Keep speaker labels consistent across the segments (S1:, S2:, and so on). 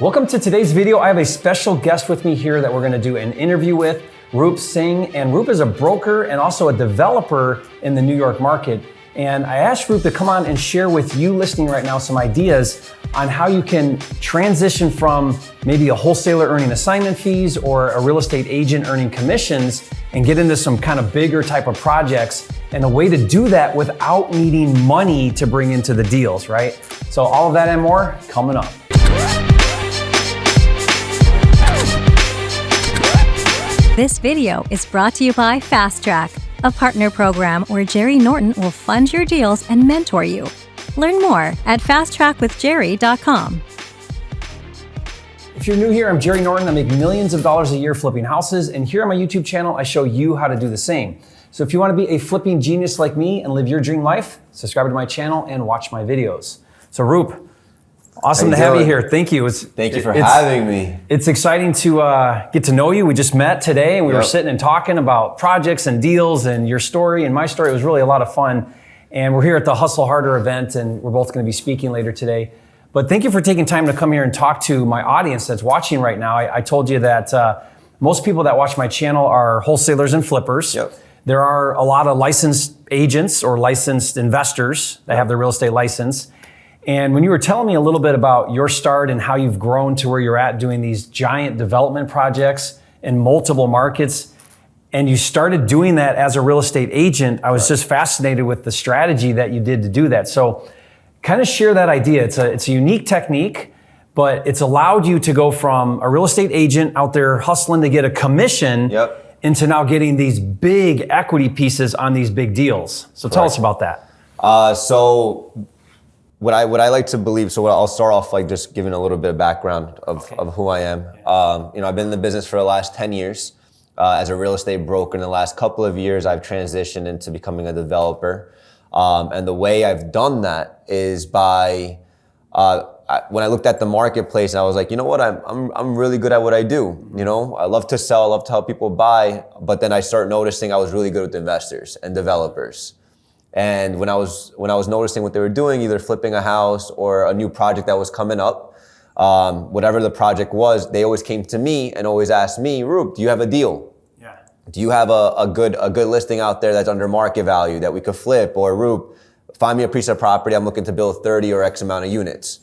S1: Welcome to today's video. I have a special guest with me here that we're going to do an interview with, Rup Singh. And Rup is a broker and also a developer in the New York market. And I asked Rup to come on and share with you listening right now some ideas on how you can transition from maybe a wholesaler earning assignment fees or a real estate agent earning commissions and get into some kind of bigger type of projects, and a way to do that without needing money to bring into the deals, right? So all of that and more coming up.
S2: This video is brought to you by Fast Track, a partner program where Jerry Norton will fund your deals and mentor you. Learn more at fasttrackwithjerry.com.
S1: If you're new here, I'm Jerry Norton. I make millions of dollars a year flipping houses, and here on my YouTube channel, I show you how to do the same. So if you want to be a flipping genius like me and live your dream life, subscribe to my channel and watch my videos. So Rup, awesome to have you here. Thank you.
S3: Thank you for having me.
S1: It's exciting to get to know you. We just met today and we were sitting and talking about projects and deals and your story and my story. It was really a lot of fun. And we're here at the Hustle Harder event, and we're both going to be speaking later today. But thank you for taking time to come here and talk to my audience that's watching right now. I told you that most people that watch my channel are wholesalers and flippers.
S3: Yep.
S1: There are a lot of licensed agents or licensed investors that have their real estate license. And when you were telling me a little bit about your start and how you've grown to where you're at doing these giant development projects in multiple markets, and you started doing that as a real estate agent, I was just fascinated with the strategy that you did to do that. So kind of share that idea. It's a unique technique, but it's allowed you to go from a real estate agent out there hustling to get a commission into now getting these big equity pieces on these big deals. So tell us about that.
S3: So what I like to believe, I'll start off like just giving a little bit of background of who I am. I've been in the business for the last 10 years as a real estate broker. In the last couple of years, I've transitioned into becoming a developer. And the way I've done that is by, when I looked at the marketplace, I was like, you know what, I'm really good at what I do. You know, I love to sell, I love to help people buy, but then I start noticing I was really good with investors and developers. And when I was noticing what they were doing, either flipping a house or a new project that was coming up, whatever the project was, they always came to me and always asked me, Rup, do you have a deal? Do you have a good listing out there that's under market value that we could flip? Or Rup, find me a piece of property. I'm looking to build 30 or X amount of units.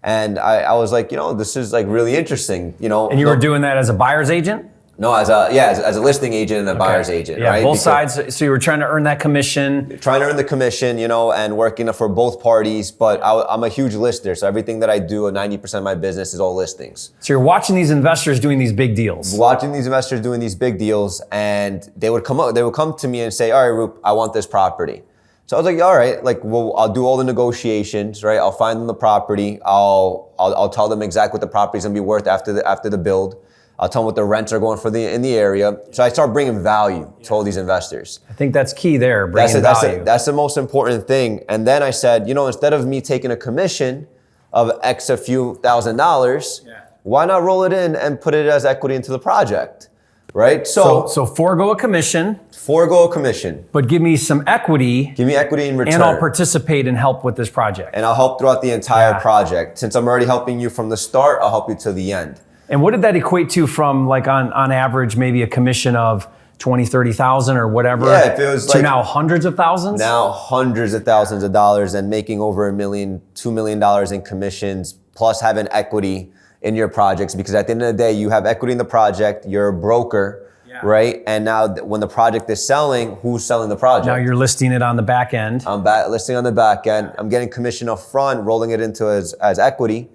S3: And I was like, this is like really interesting, And
S1: you were doing that as a buyer's agent?
S3: No, as a listing agent and a buyer's agent, right?
S1: Both sides. So you were trying to earn that commission.
S3: Trying to earn the commission, and working for both parties. But I'm a huge lister, so everything that I do, 90% of my business is all listings.
S1: So you're watching these investors doing these big deals.
S3: Watching these investors doing these big deals, and they would come to me and say, all right, Rup, I want this property. So I was like, all right, I'll do all the negotiations, right? I'll find them the property. I'll tell them exactly what the property's gonna be worth after the build. I'll tell them what the rents are going for in the area. So I start bringing value to all these investors.
S1: I think that's key there, bringing value.
S3: That's the most important thing. And then I said, instead of me taking a commission of X a few $1,000s, why not roll it in and put it as equity into the project, right?
S1: So forego a commission.
S3: Forego a commission.
S1: But give me some equity.
S3: Give me equity in return.
S1: And I'll participate and help with this project.
S3: And I'll help throughout the entire project. Since I'm already helping you from the start, I'll help you to the end.
S1: And what did that equate to from on average, maybe a commission of 20, 30,000 or whatever?
S3: Yeah, if it was
S1: to now hundreds of thousands?
S3: Now hundreds of thousands of dollars, and making over $1 million, $2 million in commissions, plus having equity in your projects. Because at the end of the day, you have equity in the project, you're a broker, right? And now when the project is selling, who's selling the project?
S1: Now you're listing it on the back end.
S3: I'm listing on the back end. I'm getting commission up front, rolling it into as equity.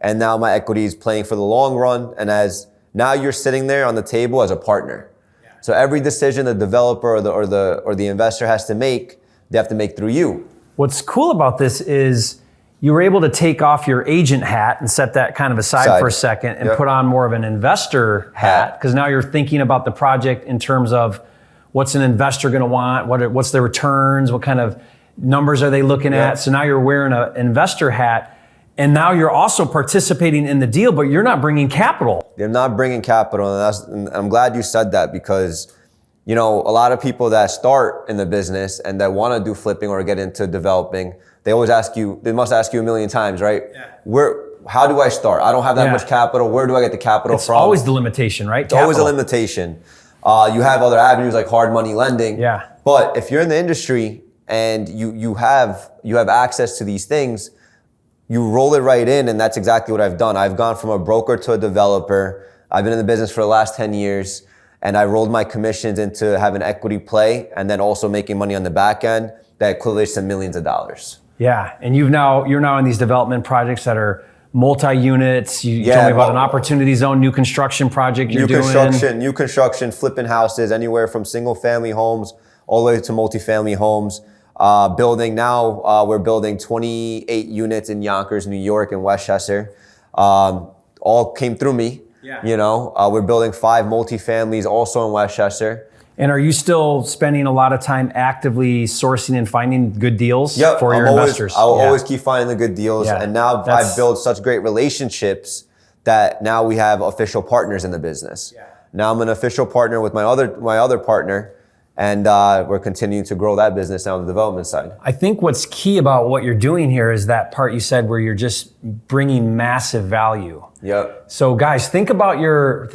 S3: And now my equity is playing for the long run. And now you're sitting there on the table as a partner. So every decision the developer or the investor has to make, they have to make through you.
S1: What's cool about this is you were able to take off your agent hat and set that kind of aside for a second and put on more of an investor hat, because now you're thinking about the project in terms of what's an investor going to want, what's their returns, what kind of numbers are they looking at. So now you're wearing an investor hat. And now you're also participating in the deal, but you're not bringing capital.
S3: You're not bringing capital. And I'm glad you said that, because, a lot of people that start in the business and that want to do flipping or get into developing, they must ask you a million times, right? how do I start? I don't have that much capital. Where do I get the capital from?
S1: It's always the limitation, right?
S3: It's always a limitation. You have other avenues like hard money lending.
S1: Yeah.
S3: But if you're in the industry and you have access to these things, you roll it right in, and that's exactly what I've done. I've gone from a broker to a developer. I've been in the business for the last 10 years, and I rolled my commissions into having equity play and then also making money on the back end that equates to millions of dollars.
S1: Yeah, and you're now in these development projects that are multi-units. You told me about an opportunity zone, new construction project you're doing.
S3: New construction, flipping houses, anywhere from single family homes all the way to multifamily homes. We're building 28 units in Yonkers, New York, and Westchester. All came through me. Yeah. We're building 5 multifamilies also in Westchester.
S1: And are you still spending a lot of time actively sourcing and finding good deals for your investors?
S3: I'll always keep finding the good deals. Yeah. And now I've built such great relationships that now we have official partners in the business. Yeah. Now I'm an official partner with my other partner. And we're continuing to grow that business now on the development side.
S1: I think what's key about what you're doing here is that part you said where you're just bringing massive value.
S3: Yep.
S1: So guys, think about your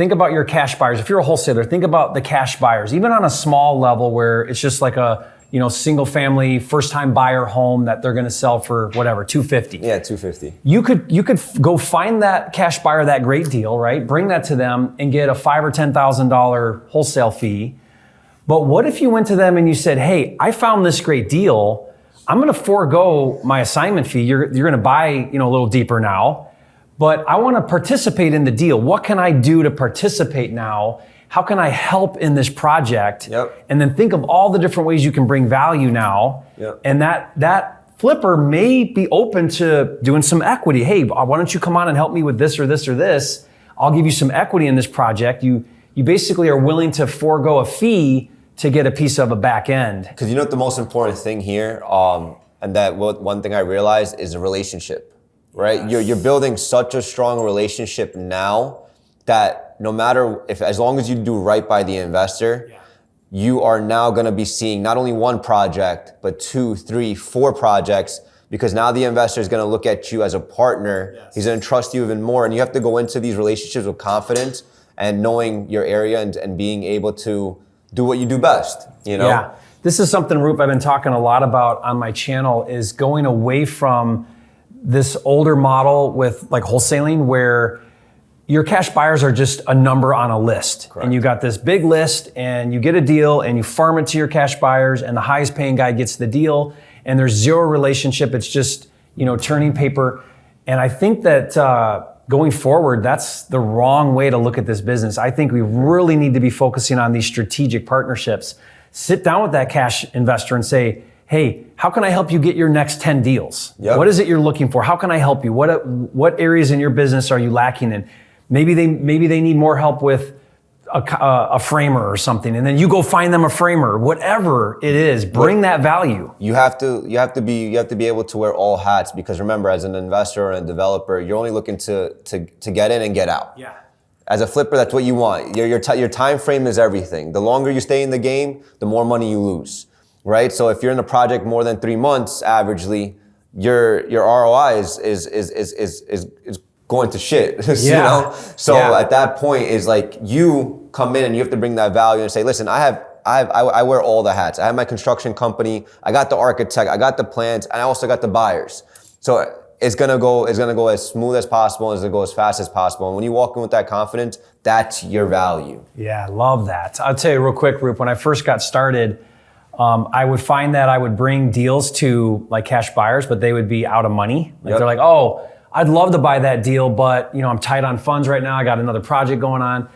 S1: cash buyers. If you're a wholesaler, think about the cash buyers, even on a small level where it's just like a single family first time buyer home that they're going to sell for whatever, $250.
S3: Yeah, $250.
S1: You could go find that cash buyer, that great deal, right? Bring that to them and get a $5,000 or $10,000 wholesale fee. But what if you went to them and you said, hey, I found this great deal. I'm going to forego my assignment fee. You're going to buy, a little deeper now, but I want to participate in the deal. What can I do to participate now? How can I help in this project?
S3: Yep.
S1: And then think of all the different ways you can bring value now.
S3: Yep.
S1: And that flipper may be open to doing some equity. Hey, why don't you come on and help me with this or this or this? I'll give you some equity in this project. You basically are willing to forego a fee to get a piece of a back end.
S3: Because you know what the most important thing here, and that one thing I realized is a relationship, right? Yes. You're building such a strong relationship now that no matter as long as you do right by the investor, you are now going to be seeing not only one project, but 2, 3, 4 projects, because now the investor is going to look at you as a partner. Yes. He's going to trust you even more. And you have to go into these relationships with confidence and knowing your area and being able to do what you do best,
S1: Yeah. This is something, Rup, I've been talking a lot about on my channel, is going away from this older model with like wholesaling where your cash buyers are just a number on a list. Correct. And you got this big list and you get a deal and you farm it to your cash buyers and the highest paying guy gets the deal and there's zero relationship. It's just, turning paper. And I think that, going forward, that's the wrong way to look at this business. I think we really need to be focusing on these strategic partnerships. Sit down with that cash investor and say, hey, how can I help you get your next 10 deals? Yep. What is it you're looking for? How can I help you? What areas in your business are you lacking in? Maybe they need more help with a framer or something, and then you go find them a framer. Whatever it is, bring that value.
S3: You have to be able to wear all hats, because remember, as an investor and a developer, you're only looking to get in and get out.
S1: Yeah.
S3: As a flipper, that's what you want. Your time frame is everything. The longer you stay in the game, the more money you lose, right? So if you're in a project more than 3 months, averagely, your ROI is going to shit, So at that point is like you come in and you have to bring that value and say, listen, I wear all the hats. I have my construction company, I got the architect, I got the plans, and I also got the buyers. So it's gonna go as smooth as possible, and it's gonna go as fast as possible. And when you walk in with that confidence, that's your value.
S1: Yeah, I love that. I'll tell you real quick, Rup, when I first got started, I would find that I would bring deals to like cash buyers, but they would be out of money. They're like, oh, I'd love to buy that deal, but I'm tight on funds right now. I got another project going on.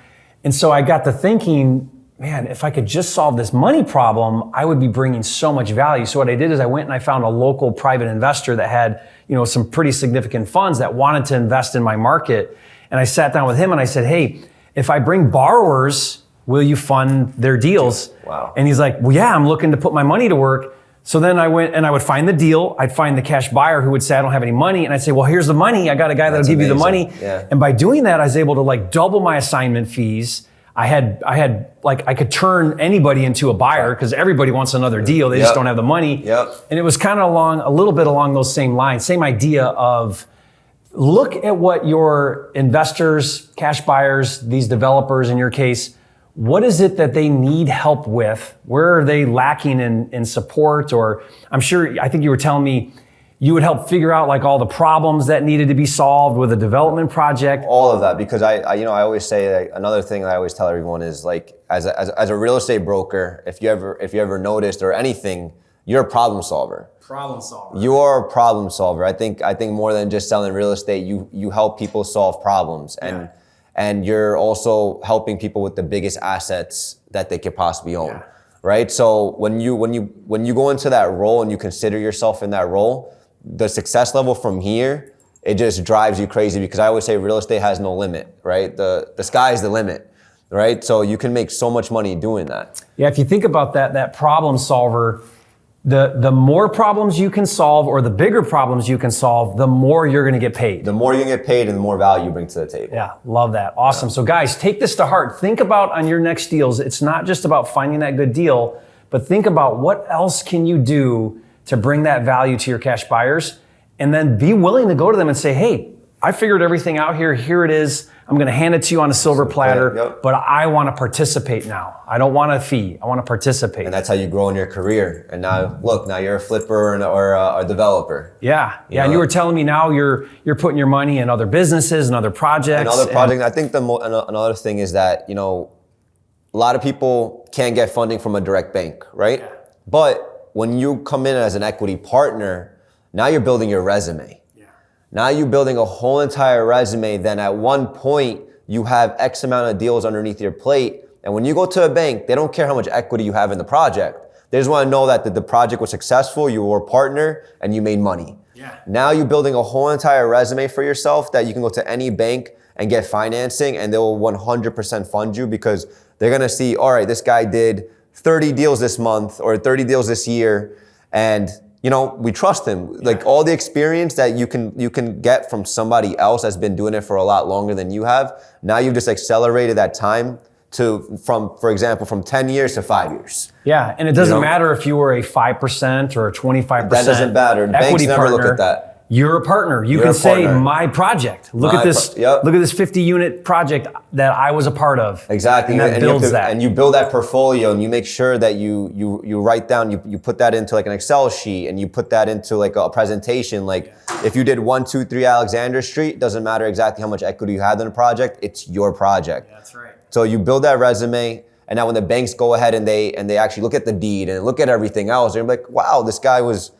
S1: And so I got to thinking, man, if I could just solve this money problem, I would be bringing so much value. So what I did is I went and I found a local private investor that had, some pretty significant funds that wanted to invest in my market. And I sat down with him and I said, hey, if I bring borrowers, will you fund their deals?
S3: Wow.
S1: And he's like, well, yeah, I'm looking to put my money to work. So then I went and I would find the deal. I'd find the cash buyer who would say, I don't have any money. And I'd say, well, here's the money. I got a guy that'll give you the money.
S3: Yeah.
S1: And by doing that, I was able to like double my assignment fees. I could turn anybody into a buyer because everybody wants another deal. They just don't have the money.
S3: Yep.
S1: And it was kind of a little bit along those same lines, same idea of Look at what your investors, cash buyers, these developers in your case, what is it that they need help with? Where are they lacking in support? Or I think you were telling me you would help figure out like all the problems that needed to be solved with a development project.
S3: All of that, because I always say, like, another thing that I always tell everyone is, like, as a real estate broker, if you ever noticed or anything, you're a problem solver.
S1: Problem solver.
S3: You are a problem solver. I think more than just selling real estate, you help people solve problems, and you're also helping people with the biggest assets that they could possibly own, right? So when you go into that role and you consider yourself in that role, the success level from here, it just drives you crazy, because I always say real estate has no limit, right? The sky is the limit, right? So you can make so much money doing that.
S1: Yeah, if you think about that problem solver, the more problems you can solve, or the bigger problems you can solve, the more you're going to get paid.
S3: The more you get paid and the more value you bring to the table.
S1: Yeah, love that. Awesome. So guys, take this to heart. Think about on your next deals. It's not just about finding that good deal, but think about what else can you do to bring that value to your cash buyers, and then be willing to go to them and say, hey, I figured everything out here. Here it is. I'm going to hand it to you on a silver platter, but I want to participate now. I don't want a fee. I want to participate.
S3: And that's how you grow in your career. And now, look, now you're a flipper or a developer.
S1: Yeah. And you were telling me now you're putting your money in other businesses and other projects.
S3: I think another thing is that, a lot of people can't get funding from a direct bank, right? Yeah. But when you come in as an equity partner, now you're building your resume. Yeah. Now you're building a whole entire resume. Then at one point, you have X amount of deals underneath your plate. And when you go to a bank, they don't care how much equity you have in the project. They just want to know that the project was successful, you were a partner, and you made money. Yeah. Now you're building a whole entire resume for yourself that you can go to any bank and get financing, and they will 100% fund you, because they're going to see, all right, this guy did 30 deals this month or 30 deals this year, and we trust him. Like, all the experience that you can get from somebody else that's been doing it for a lot longer than you have, now you've just accelerated that time for example, from 10 years to 5 years.
S1: Yeah, and it doesn't matter if you were a 5% or a 25%.
S3: That doesn't matter. Banks never look at that.
S1: You're a partner. You can say my project. Look at this 50 unit project that I was a part of.
S3: Exactly.
S1: And that builds that.
S3: And you build that portfolio, and you make sure that you write down, you put that into like an Excel sheet, and you put that into like a presentation. Like, if you did 123 Alexander Street, doesn't matter exactly how much equity you had in the project, it's your project.
S1: Yeah, that's right.
S3: So you build that resume, and now when the banks go ahead and they actually look at the deed and look at everything else, they're like, wow, this guy was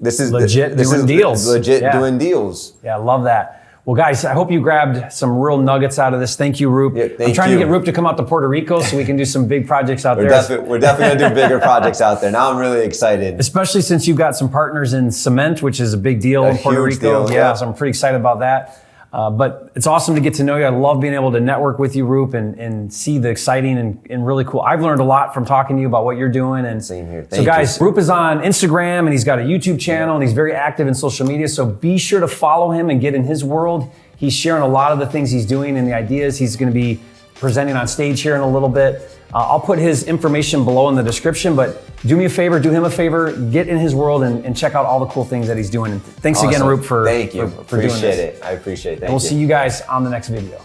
S1: legit doing deals.
S3: Doing deals.
S1: Yeah, I love that. Well, guys, I hope you grabbed some real nuggets out of this. Thank you, Rup.
S3: Yeah,
S1: I'm trying to get Rup to come out to Puerto Rico so we can do some big projects out there.
S3: We're definitely going to do bigger projects out there. Now I'm really excited.
S1: Especially since you've got some partners in cement, which is a big deal in Puerto Rico. Yeah, so I'm pretty excited about that. But it's awesome to get to know you. I love being able to network with you, Rup, and see the exciting and really cool. I've learned a lot from talking to you about what you're doing. And
S3: same here.
S1: So guys, Rup is on Instagram, and he's got a YouTube channel, and he's very active in social media. So be sure to follow him and get in his world. He's sharing a lot of the things he's doing and the ideas he's going to be presenting on stage here in a little bit. I'll put his information below in the description, but do me a favor, do him a favor, get in his world and check out all the cool things that he's doing. And thanks again, Rup, for doing this.
S3: Appreciate it. I appreciate it.
S1: We'll see you guys on the next video.